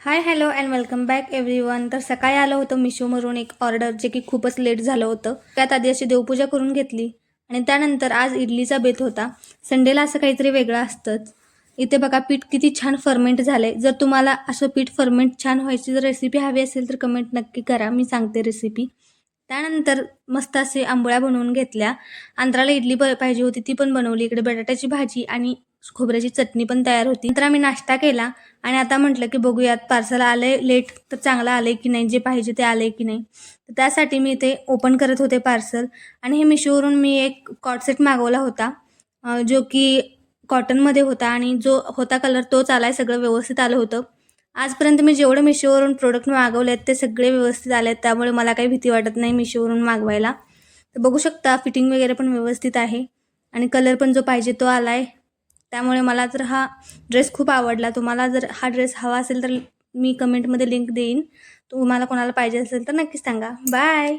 Hi hello and welcome back everyone. तर सकाळी आलं होतं मिशोवरून एक ऑर्डर जे की खूपच लेट झालं होतं. त्यात आधी अशी देवपूजा करून घेतली आणि त्यानंतर आज इडलीचा बेत होता. संडेला असं काहीतरी वेगळं असतंच. इथे बघा पीठ किती छान फर्मेंट झालंय. जर तुम्हाला असं पीठ फर्मेंट छान व्हायची जर रेसिपी हवी असेल तर कमेंट नक्की करा, मी सांगते रेसिपी. त्यानंतर मस्त असे आंबोळ्या बनवून घेतल्या. आंध्राला इडली पाहिजे होती ती पण बनवली. इकडे बटाट्याची भाजी आणि खोबऱ्याची चटणी पण तयार होती. नंतर आम्ही नाश्ता केला आणि आता म्हटलं की बघूयात पार्सल आलंय लेट तर चांगलं आलंय की नाही, जे पाहिजे ते आलंय की नाही. तर त्यासाठी मी इथे ओपन करत होते पार्सल. आणि हे मिशोवरून मी एक कॉट सेट मागवला होता, जो की कॉटनमध्ये होता आणि जो होता कलर तोच आलाय. सगळं व्यवस्थित आलं होतं. आजपर्यंत मी जेवढे मिशोवरून प्रोडक्ट मागवले आहेत ते सगळे व्यवस्थित आले आहेत, त्यामुळे मला काही भीती वाटत नाही मिशोवरून मागवायला. तर बघू शकता फिटिंग वगैरे पण व्यवस्थित आहे आणि कलर पण जो पाहिजे तो आला आहे. त्यामुळे मला तर हा ड्रेस खूप आवडला. तुम्हाला जर हा ड्रेस हवा असेल तर मी कमेंटमध्ये लिंक देईन. तुम्हाला कोणाला पाहिजे असेल तर नक्कीच सांगा. बाय.